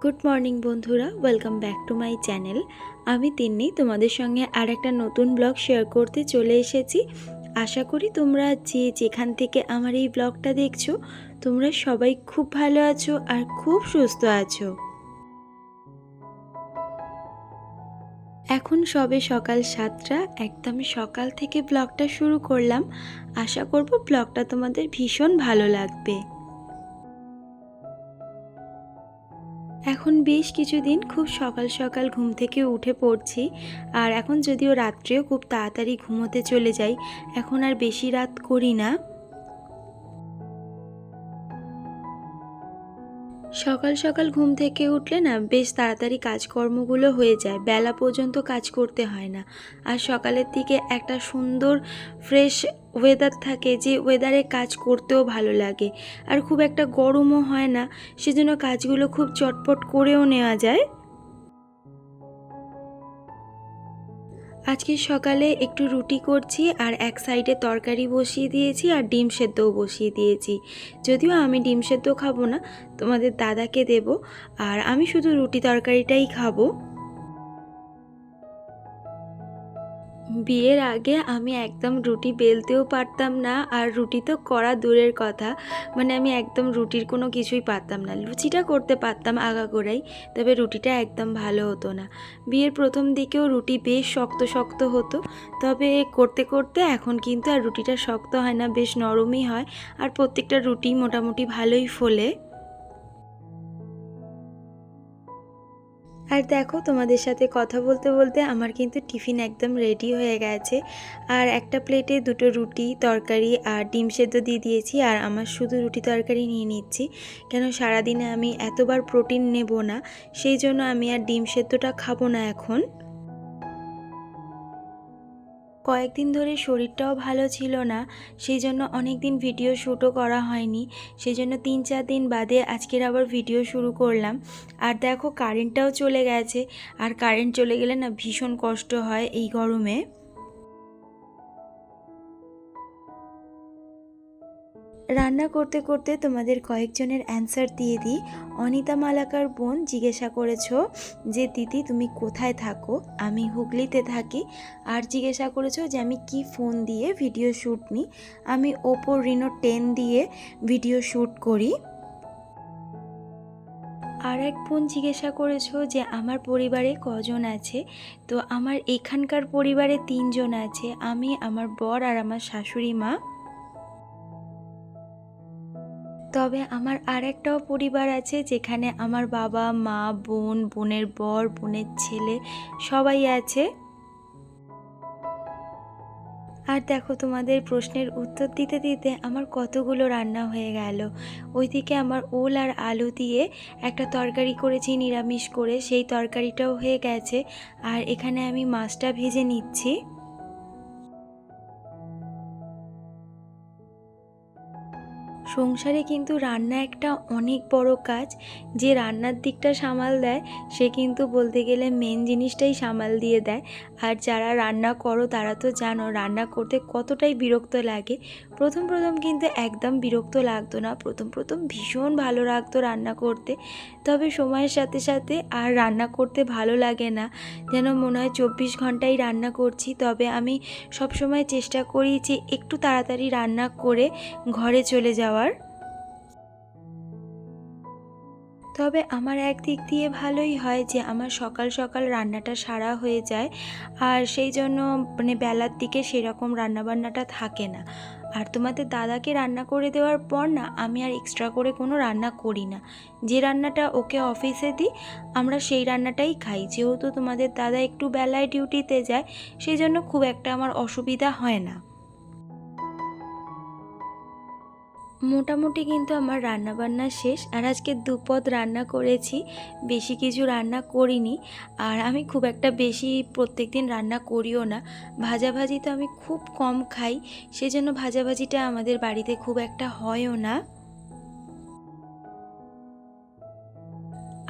Good morning বন্ধুরা, welcome back to my channel. আমি তিন্নি তোমাদের সঙ্গে আর একটা নতুন ব্লগ শেয়ার করতে চলে এসেছি। আশা করি তোমরা যেখান থেকে আমার এই ব্লগটা দেখছো তোমরা সবাই খুব ভালো আছো আর খুব সুস্থ আছো। এখন সবে সকাল 7টা, একদম সকাল থেকে ব্লগটা শুরু করলাম। আশা করব ব্লগটা তোমাদের ভীষণ ভালো লাগবে। এখন বেশ কিছুদিন খুব সকাল সকাল ঘুম থেকে উঠে পড়ছি, আর এখন যদিও রাত্রেও খুব তাড়াতাড়ি ঘুমোতে চলে যাই, এখন আর বেশি রাত করি না। সকাল সকাল ঘুম থেকে উঠলে না বেশ তাড়াতাড়ি কাজকর্মগুলো হয়ে যায়, বেলা পর্যন্ত কাজ করতে হয় না। আর সকালের দিকে একটা সুন্দর ফ্রেশ ওয়েদার থাকে, যে ওয়েদারে কাজ করতেও ভালো লাগে, আর খুব একটা গরমও হয় না, সেজন্য কাজগুলো খুব চটপট করেও নেওয়া যায়। আজকে সকালে একটু রুটি করছি, আর এক সাইডে তরকারি বসিয়ে দিয়েছি, আর ডিম সেদ্ধও বসিয়ে দিয়েছি। যদিও আমি ডিম সেদ্ধ খাবো না, তোমাদের দাদাকে দেব, আর আমি শুধু রুটি তরকারিটাই খাবো। বিয়ের আগে আমি একদম রুটি বেলতেও পারতাম না, আর রুটি তো করা দূরের কথা, মানে আমি একদম রুটির কোনো কিছুই পারতাম না। লুচিটা করতে পারতাম আগাগোড়াই, তবে রুটিটা একদম ভালো হতো না। বিয়ের প্রথম দিকেও রুটি বেশ শক্ত শক্ত হতো, তবে করতে করতে এখন কিন্তু আর রুটিটা শক্ত হয় না, বেশ নরমই হয়, আর প্রত্যেকটা রুটি মোটামুটি ভালোই ফোলে। আর দেখো, তোমাদের সাথে কথা বলতে বলতে আমার কিন্তু টিফিন একদম রেডি হয়ে গেছে। আর একটা প্লেটে দুটো রুটি তরকারি আর ডিম সেদ্ধ দিয়ে দিয়েছি, আর আমার শুধু রুটি তরকারি নিয়ে নিচ্ছি, কেন সারাদিনে আমি এতবার প্রোটিন নেব না, সেই জন্য আমি আর ডিম সেদ্ধটা খাবো না এখন। কয়েকদিন ধরে শরীরটাও ভালো ছিল না, সেই জন্য অনেক দিন ভিডিও শ্যুটও করা হয়নি, সেই জন্য 3-4 দিন বাদে আজকের আবার ভিডিও শুরু করলাম। আর দেখো, কারেন্টটাও চলে গেছে, আর কারেন্ট চলে গেলে না ভীষণ কষ্ট হয় এই গরমে। রান্না করতে করতে তোমাদের কয়েকজনের অ্যান্সার দিয়ে দিই। অনিতা মালাকার বোন জিজ্ঞাসা করেছো যে দিদি তুমি কোথায় থাকো, আমি হুগলিতে থাকি। আর জিজ্ঞাসা করেছো যে আমি কি ফোন দিয়ে ভিডিও শ্যুট নিই, আমি ওপো রিনো 10 দিয়ে ভিডিও শ্যুট করি। আর এক বোন জিজ্ঞাসা করেছো যে আমার পরিবারে কজন আছে, তো আমার এখানকার পরিবারে 3 জন আছে, আমি, আমার বর আর আমার শাশুড়ি মা। তবে আমার আর একটাও পরিবার আছে, যেখানে আমার বাবা, মা, বোন, বোনের বর, বোনের ছেলে সবাই আছে। আর দেখো, তোমাদের প্রশ্নের উত্তর দিতে দিতে আমার কতগুলো রান্না হয়ে গেল। ওইদিকে আমার ওল আর আলু দিয়ে একটা তরকারি করেছি নিরামিষ করে, সেই তরকারিটাও হয়ে গেছে, আর এখানে আমি মাছটা ভেজে নিচ্ছি। সংসারে কিন্তু রান্না একটা অনেক বড় কাজ। যে রান্নার দিকটা সামাল দেয় সে কিন্তু বলতে গেলে মেন জিনিসটাই সামাল দিয়ে দেয়। আর যারা রান্না করো তারা তো জানো রান্না করতে কতটাই বিরক্ত লাগে। প্রথম প্রথম কিন্তু একদম বিরক্ত লাগতো না, প্রথম প্রথম ভীষণ ভালো লাগতো রান্না করতে। তবে সময়ের সাথে সাথে আর রান্না করতে ভালো লাগে না, যেন মনে হয় 24 ঘন্টাই রান্না করছি। তবে আমি সবসময় চেষ্টা করি যে একটু তাড়াতাড়ি রান্না করে ঘরে চলে যাওয়ার। তবে আমার একদিক দিয়ে ভালোই হয় যে আমার সকাল সকাল রান্নাটা সারা হয়ে যায়, আর সেই জন্য মানে বেলার দিকে সেরকম রান্নাবান্নাটা থাকে না। আর তোমাদের দাদাকে রান্না করে দেওয়ার পর না আমি আর এক্সট্রা করে কোনো রান্না করি না। যে রান্নাটা ওকে অফিসে দিই আমরা সেই রান্নাটাই খাই, যেহেতু তোমাদের দাদা একটু বেলায় ডিউটিতে যায়, সেই জন্য খুব একটা আমার অসুবিধা হয় না। মোটামুটি কিন্তু আমার রান্নাবান্না শেষ, আর আজকে দুপদ রান্না করেছি, বেশি কিছু রান্না করিনি। আর আমি খুব একটা বেশি প্রত্যেকদিন রান্না করিও না, ভাজাভাজি তো আমি খুব কম খাই, সেজন্য ভাজাভাজিটা আমাদের বাড়িতে খুব একটা হয়ও না।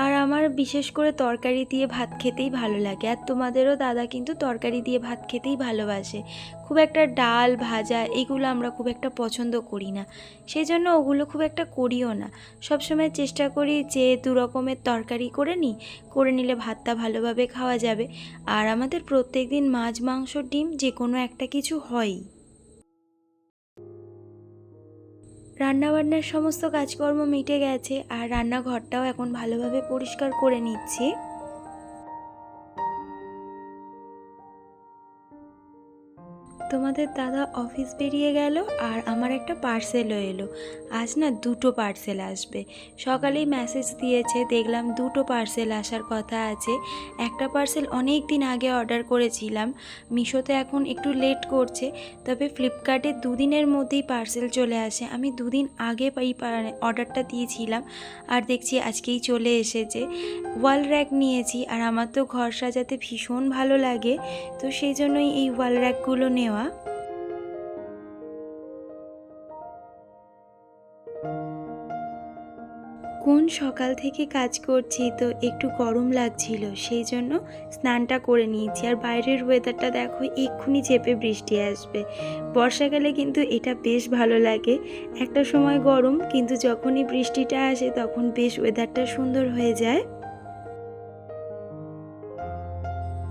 আর আমার বিশেষ করে তরকারি দিয়ে ভাত খেতেই ভালো লাগে, আর তোমাদেরও দাদা কিন্তু তরকারি দিয়ে ভাত খেতেই ভালোবাসে। খুব একটা ডাল ভাজা এগুলো আমরা খুব একটা পছন্দ করি না, সেই জন্য ওগুলো খুব একটা করিও না। সবসময় চেষ্টা করি যে দু রকমের তরকারি করে নিলে ভাতটা ভালোভাবে খাওয়া যাবে। আর আমাদের প্রত্যেক দিন মাছ মাংস ডিম যে কোনো একটা কিছু হয়ই। রান্নাবান্নার সমস্ত কাজকর্ম মিটে গেছে, আর রান্নাঘরটাও এখন ভালোভাবে পরিষ্কার করে নিচ্ছি। তোমাদের দাদা অফিস বেরিয়ে গেল, আর আমার একটা পার্সেলও এলো। আজ না দুটো পার্সেল আসবে। সকালেই মেসেজ দিয়েছে, দেখলাম দুটো পার্সেল আসার কথা আছে। একটা পার্সেল অনেক দিন আগে অর্ডার করেছিলাম, মিশোতে এখন একটু লেট করছে, তবে ফ্লিপকার্টে দুদিনের মধ্যেই পার্সেল চলে আসে। আমি দুদিন আগে এই অর্ডারটা দিয়েছিলাম, আর দেখছি আজকেই চলে এসেছে। ওয়াল র্যাক নিয়েছি, আর আমার তো ঘর সাজাতে ভীষণ ভালো লাগে, তো সেই জন্যই এই ওয়াল র্যাকগুলো নেওয়া। কোন সকাল থেকে কাজ করছি, তো একটু গরম লাগছিল, সেই জন্য স্নানটা করে নিয়েছি। আর বাইরের ওয়েদারটা দেখো, এক্ষুনি চেপে বৃষ্টি আসবে। বর্ষাকালে কিন্তু এটা বেশ ভালো লাগে। একটা সময় গরম, কিন্তু যখনই বৃষ্টিটা আসে তখন বেশ ওয়েদারটা সুন্দর হয়ে যায়।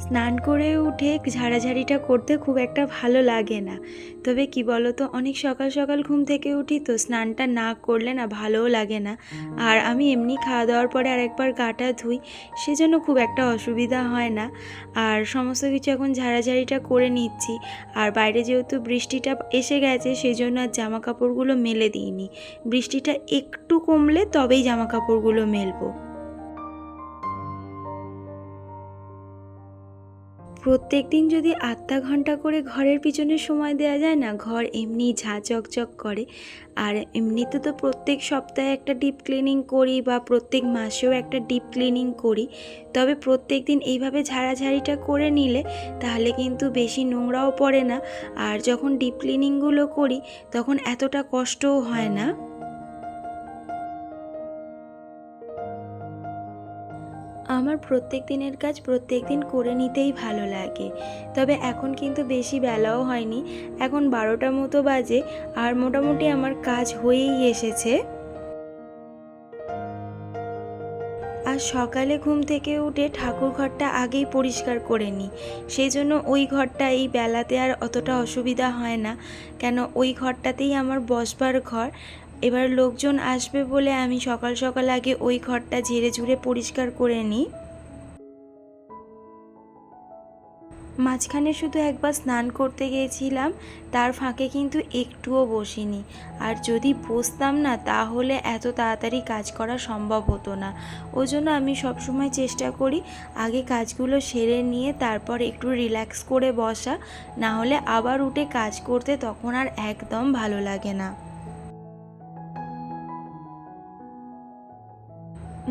স্নান করে উঠে ঝাড়াঝাড়িটা করতে খুব একটা ভালো লাগে না, তবে কি বলো তো, অনেক সকাল সকাল ঘুম থেকে উঠি, তো স্নানটা না করলে না ভালোও লাগে না। আর আমি এমনি খাওয়া দাওয়ার পরে আরেকবার গাটা ধুই, সেজন্য খুব একটা অসুবিধা হয় না। আর সমস্ত কিছু এখন ঝাড়াঝাড়িটা করে নিচ্ছি। আর বাইরে যেহেতু বৃষ্টিটা এসে গেছে, সেই জন্য আর জামা কাপড়গুলো মেলে দিইনি। বৃষ্টিটা একটু কমলে তবেই জামা কাপড়গুলো মেলবো। প্রত্যেক দিন যদি আধা ঘন্টা করে ঘরের পিছনে সময় দেওয়া যায় না, ঘর এমনি ঝাঁ চকচক করে। আর এমনিতে তো প্রত্যেক সপ্তাহে একটা ডিপ ক্লিনিং করি, বা প্রত্যেক মাসেও একটা ডিপ ক্লিনিং করি, তবে প্রত্যেক দিন এইভাবে ঝাড়াঝাড়িটা করে নিলে তাহলে কিন্তু বেশি নোংরাও পড়ে না। আর যখন ডিপ ক্লিনিংগুলো করি তখন এতটা কষ্টও হয় না। আমার প্রত্যেক দিনের কাজ প্রত্যেক দিন করে নিতেই ভালো লাগে, তবে এখন কিন্তু বেশি বেলাও হয়নি, এখন 12টা মতো বাজে, আর মোটামুটি আমার কাজ হয়েই এসেছে। আর সকালে ঘুম থেকে উঠে ঠাকুর ঘরটা আগেই পরিষ্কার করে নিই, সেই জন্য ওই ঘরটা এই বেলাতে আর অতটা অসুবিধা হয় না, কেন ওই ঘরটাতেই আমার বসবার ঘর। এবার লোকজন আসবে বলে আমি সকাল সকাল আগে ওই ঘরটা ঝেড়ে ঝুড়ে পরিষ্কার করে নিই। মাঝখানে শুধু একবার স্নান করতে গিয়েছিলাম, তার ফাঁকে কিন্তু একটুও বসিনি। আর যদি বসতাম না, তাহলে এত তাড়াতাড়ি কাজ করা সম্ভব হতো না। ওই জন্য আমি সবসময় চেষ্টা করি আগে কাজগুলো সেরে নিয়ে তারপর একটু রিল্যাক্স করে বসা, না হলে আবার উঠে কাজ করতে তখন আর একদম ভালো লাগে না।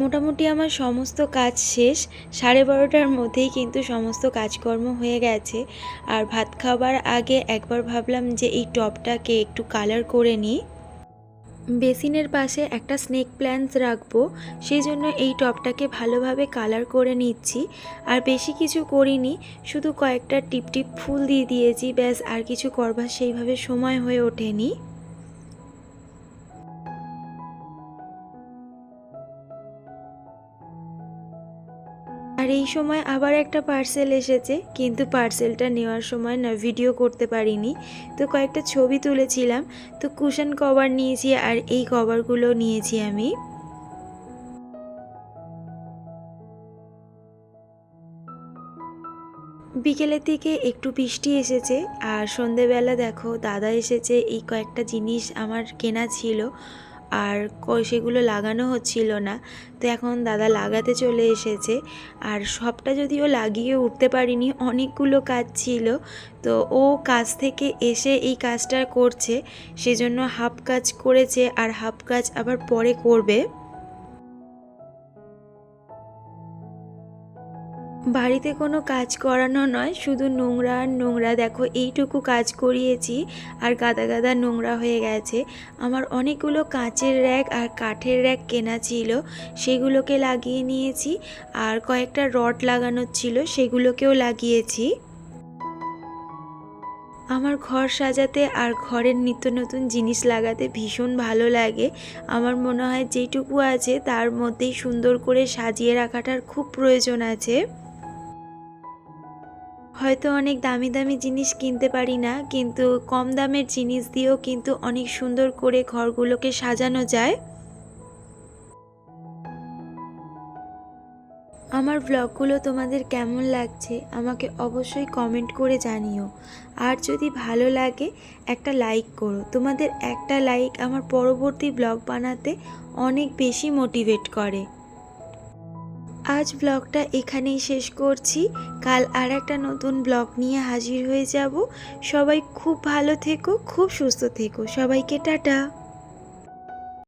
মোটামুটি আমার সমস্ত কাজ শেষ, 12:30টার মধ্যেই কিন্তু সমস্ত কাজকর্ম হয়ে গেছে। আর ভাত খাবার আগে একবার ভাবলাম যে এই টবটাকে একটু কালার করে নিই। বেসিনের পাশে একটা স্নেক প্ল্যান্টস রাখবো, সেই জন্য এই টবটাকে ভালোভাবে কালার করে নিচ্ছি। আর বেশি কিছু করিনি, শুধু কয়েকটা টিপ টিপ ফুল দিয়ে দিয়েছি, ব্যাস। আর কিছু করবার সেইভাবে সময় হয়ে ওঠেনি। আর এই সময় আবার একটা পার্সেল এসেছে, কিন্তু পার্সেলটা নেওয়ার সময় না ভিডিও করতে পারিনি, তো কয়েকটা ছবি তুলেছিলাম। তো কুশন কভার নিয়েছি, আর এই কভারগুলো নিয়েছি আমি। বিকেলের দিকে একটু বৃষ্টি এসেছে, আর সন্ধেবেলা দেখো দাদা এসেছে। এই কয়েকটা জিনিস আমার কেনা ছিল, আর সেগুলো লাগানো হচ্ছিল না, তো এখন দাদা লাগাতে চলে এসেছে। আর সবটা যদিও লাগিয়ে উঠতে পারিনি, অনেকগুলো কাজ ছিল, তো ও কাজ থেকে এসে এই কাজটা করছে, সেজন্য হাফ কাজ করেছে আর হাফ কাজ আবার পরে করবে। বাড়িতে কোনো কাজ করানো নয়, শুধু নোংরা আর নোংরা। দেখো এইটুকু কাজ করিয়েছি আর গাদা গাদা নোংরা হয়ে গেছে। আমার অনেকগুলো কাঁচের র্যাক আর কাঠের র্যাক কেনা ছিল, সেগুলোকে লাগিয়ে নিয়েছি। আর কয়েকটা রড লাগানোর ছিল, সেগুলোকেও লাগিয়েছি। আমার ঘর সাজাতে আর ঘরের নিত্য নতুন জিনিস লাগাতে ভীষণ ভালো লাগে। আমার মনে হয় যেটুকু আছে তার মধ্যেই সুন্দর করে সাজিয়ে রাখাটার খুব প্রয়োজন আছে। হয়তো অনেক দামি দামি জিনিস কিনতে পারি না, কিন্তু কম দামের জিনিস দিয়েও কিন্তু অনেক সুন্দর করে ঘরগুলোকে সাজানো যায়। আমার ব্লগগুলো তোমাদের কেমন লাগছে আমাকে অবশ্যই কমেন্ট করে জানিও। আর যদি ভালো লাগে একটা লাইক করো। তোমাদের একটা লাইক আমার পরবর্তী ব্লগ বানাতে অনেক বেশি মোটিভেট করে। আজ ব্লগটা এখানেই শেষ করছি। কাল আর একটা নতুন ব্লগ নিয়ে হাজির হয়ে যাব। সবাই খুব ভালো থেকো, খুব সুস্থ থেকো। সবাইকে টাটা।